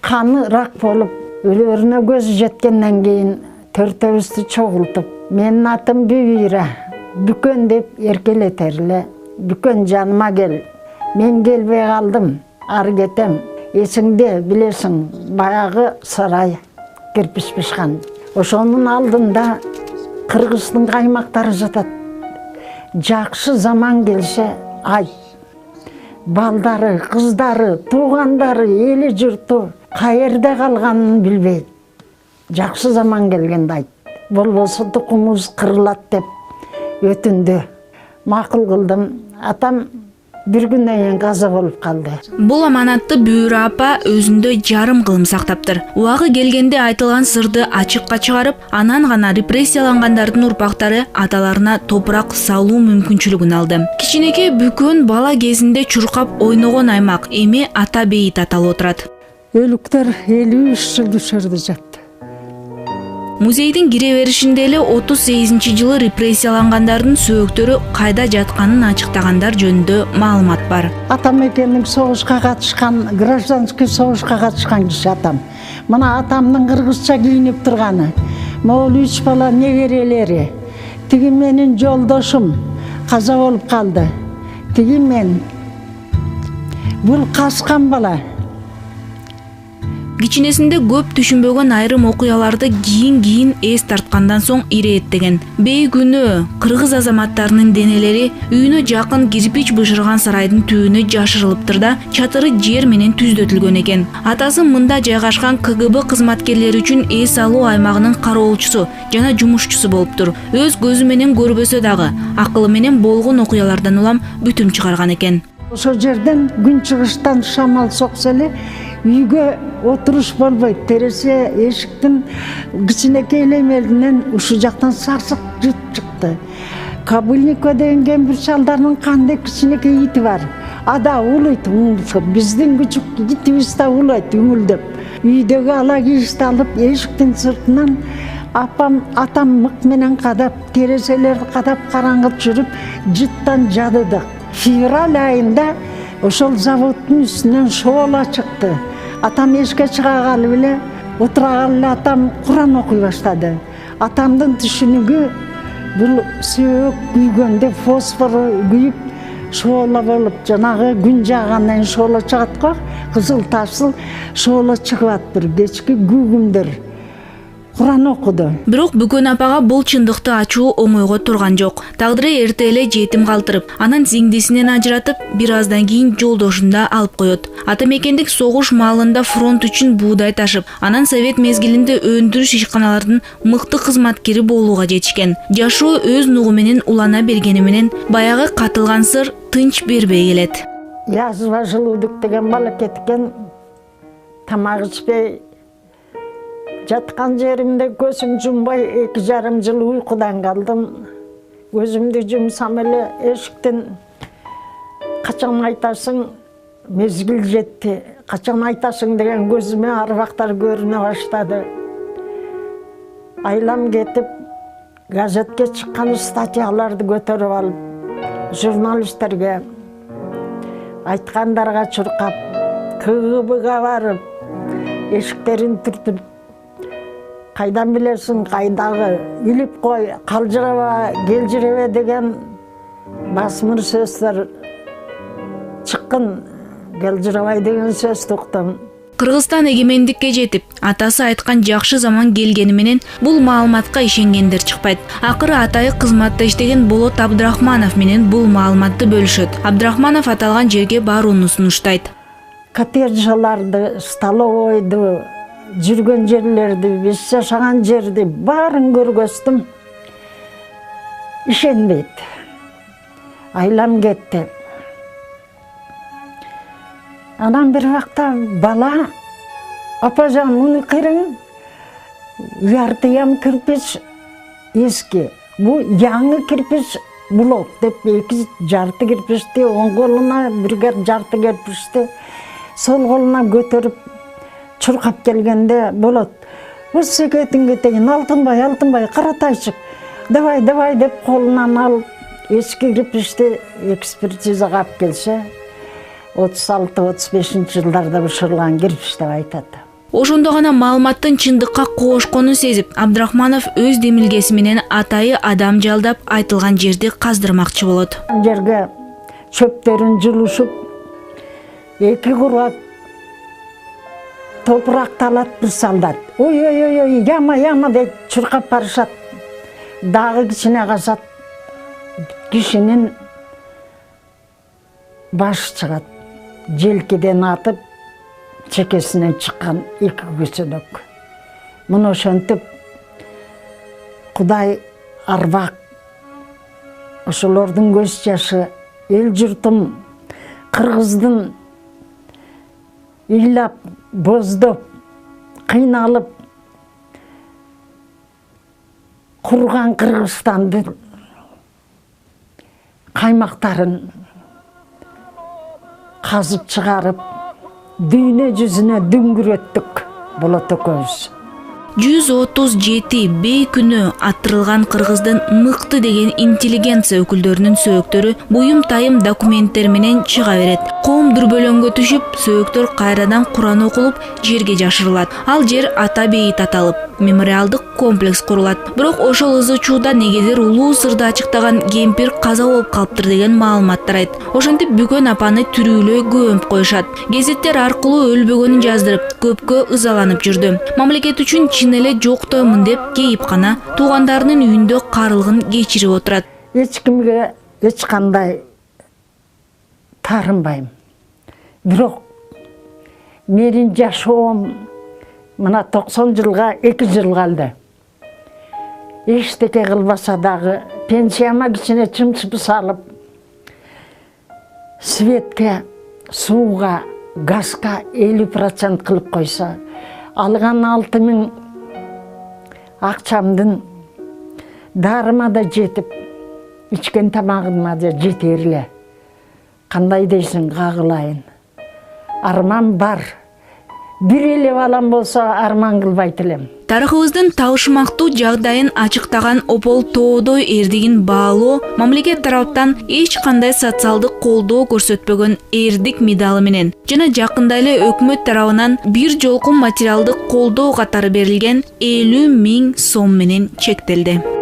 қаны рак болып, өлеріне көзі жеткеннен кейін төртеуісті чоғылтып, менің атым Бүйіра, Бүкөн деп еркелетерілі, Бүкөн жаныма кел, мен келбей қалдым, ары кетем. Есіңде білесің, баяғы сарай кірпіш пішқан. Ошоның алдында Қырғыздың қаймақтары жатады. Жақсы заман келсе, айт. Балдары, қыздары, туғандары, елі жұрты қайерде қалғанын білбейді. Жақсы заман келгенде айт. Болбосо тұқымыз қырылат деп өтінді. Мақұл қылдым. Атам bir günden қаза болып қалды. Бұл аманатты Бүйіра апа өзүндө жарым кылым сактаптыр. Убагы келгенде айтылган сырды ачыкка чыгарып, анан гана репрессиялангандардын урпактары аталарына топурак салуу мүмкүнчүлүгүн алды. Кичинекей Бүкөн бала кезинде чуркап ойногон аймак эми ата бейит аталып отурат. Өлүктөр 53 жыл düşөрдө жатты. Музейдин кире беришинде эле 38-жылы репрессиялангандардын сөөктөрү кайда жатканын ачыктагандар жөнүндө маалымат бар. Атам экенин согушка катышкан, гражданский согушка катышкан киши атам. Мына атамдын кыргызча кийинип турганы, могул 3 бала неберелери. Тиги менин жолдошум каза болуп калды. Тиги мен. Бул каскан бала. Кичинесинде көп түшүнбөгөн айрым окуяларды кийин эс тарткандан соң ирээттеген. Бей күнү кыргыз азаматтарынын денелери үйүнө жакын кирпич бышырган сарайдын түбүнө жашырылыптыр да, чатыры жер менен түздөтүлгөн экен. Атасы мында жайгашкан КГБ кызматкерлери үчүн эс алуу аймагынын кароолчусу жана жумушчусу болуптур. Өз көзү менен көрбөсө дагы, акылы менен болгон окуялардан улам бүтүм чыгарган экен. Ошол жерден күн чыгыштан шамал соксо эле үйгө отуруш болбойт. Тересе эшиктин кичинекей элемелинен ушу жактан сарсык жыт чыкты. Кабылникова деген кемпир шалдарынын кандай кичинекей ити бар. Ада улойт, биздин күчүк итибиз да улойт үңүлдөп. Үйдөгү ала кийишти алып, эшиктин сыртынан атам мык менен кадап, тереселерди кадап караңгы жүрүп, жыттан жадыдык. Февраль айында ошол заводдун үстүнөн шоола чыкты. Атам эшикке чыга калып эле, отура калып эле атам Куран окуй баштады. Атамдын түшүнүгү бул сөөк күйгөндө фосфор күйүп, шоола болуп, жанагы күн жаагандан шоола чыгат го, кызыл тасыл шоола чыгып атыптыр. Кечки күгүмдөр Куран окуду. Бирок Бүкөн апага бул чындыкты ачуу оңойго турган жок. Тагдыры эрте эле жетим калтырып, анан сиңдисинен ажыратып, бир аздан кийин жолдошунда алып коет. Ата мекендик согуш маалында фронт үчүн буудай ташып, анан совет мезгилинде өндүрүш ишканаларынын мыкты кызматкери болууга жетишкен. Жашоо өз нугу менен улана бергени менен баягы катылган сыр тынч бербей келет. Язва желудок деген бала кеткен, тамак ичпей жаткан жеримде көзүм жумбай 2,5 жыл уйкудан калдым. Өзүмдү жумсам эле эшиктен качан айтасың, мезгил жетти. Качан айтасың деген көзүмө арбактар көрүнө баштады. Айлам кетип, газетке чыккан статьяларды көтөрүп алып, журналисттерге айткандарга чуркап, КГБга барып, эшиктерин түртүп, кайдан билесиң, кайдагы илип кой, калжыраба, келжиребе деген басмыр сөздөр чыккан. Келжирабай деген сөздү уктум. Кыргызстан эгемендикке жетип, атасы айткан жакшы заман келгени менен бул маалыматка ишенгендер чыкпайт. Акыры атайы кызматта иштеген Болот Абдрахманов менен бул маалыматты бөлүшөт. Абдрахманов аталган жерге барууну сунуштайт. Коттеджларды, столовойду, жүргөн жерлерди, биз жашаган жерди баарын көргөздүм. Ишенбейт. Айлам кетти. Анан бир вакытта бала, апажан муну кырың, яртыям кирпич эски. Бу яңы кирпич блок деп 2 жарты кирпичти оң колуна, бир жарты кирпичти сол колуна көтөрүп чуркап келгенде болот. Бул секетиңге теген алтынбай, каратайчык. Давай деп колунан алып, эски кирпичти экспертизага алып келсе, 36-35 жылдарда бышырылган кирпич деп айтат. Ошондо гана маалыматтын чындыкка коошконун сезип, Абдрахманов өз демилгеси менен атайы адам жалдап айтылган жерди каздырмакчы болот. Жерге чөптөрүн жылышып, 2 курак топуракты алат бир солдат. Ой, яма деп чуркап барышат. Дагы кичине казат. Кишинин башы чыгат. Желкеден атып, чекесинен чыккан 2 көсөнөк. Муну ошентип, Кудай арбак, ошолордун көз жашы, эл журтум, кыргыздын ыйлап, боздоп, кыйналып, курган Кыргызстандын каймактарын казып чыгарып, дүйнө жүзүнө дүңгүрөттүк болот экөөбүз. 137 бейкүнү аттырылган Кыргыздын мыкты деген интеллигенция өкүлдөрүнүн сөөктөрү буюм тайым документтер менен чыга берет. Коом дүрбөлөңгө түшүп, сөөктөр кайрадан Куран окулуп, жерге жашырылат. Ал жер ата бейит аталып, мемориалдык комплекс курулат. Бирок ошол ызы чууда негедир улуу сырды ачыктаган кемпир каза болуп калыптыр деген маалыматтар айт. Ошентип Бүкөн апаны тирүүлөй көмүп коюшат. Гезиттер аркылуу өлбөгөнүн жаздырып, көпкө ызаланып жүрдү. Мамлекет үчүн чын эле жоктоймун деп кейип гана туугандарынын үйүндө карылгын кечирип отурат. Эч кимге эч кандай тарынбайм. Бирок менин жашоом мына 90 жылга 2 жыл калды. Эчтеке кылбаса дагы пенсияма кичине чымчып салып, светке, сууга, газга 50% кылып койсо, алган 6000 акчамдын дарыма да жетип, ичкен тамагыма да жетер эле. Кандай дейсиң, кагылайын. Арман бар. Бир эле балам болсо арман кылбайт элем. Тарыхыбыздын табышмактуу жагдайын ачыктаган Опол тоодой эрдигин баалоо мамлекет тараптан эч кандай социалдык колдоо көрсөтпөгөн эрдик медалы менен жана жакында эле өкмөт тарабынан бир жолку материалдык колдоо катары берилген 50 000 сом менен чектелди.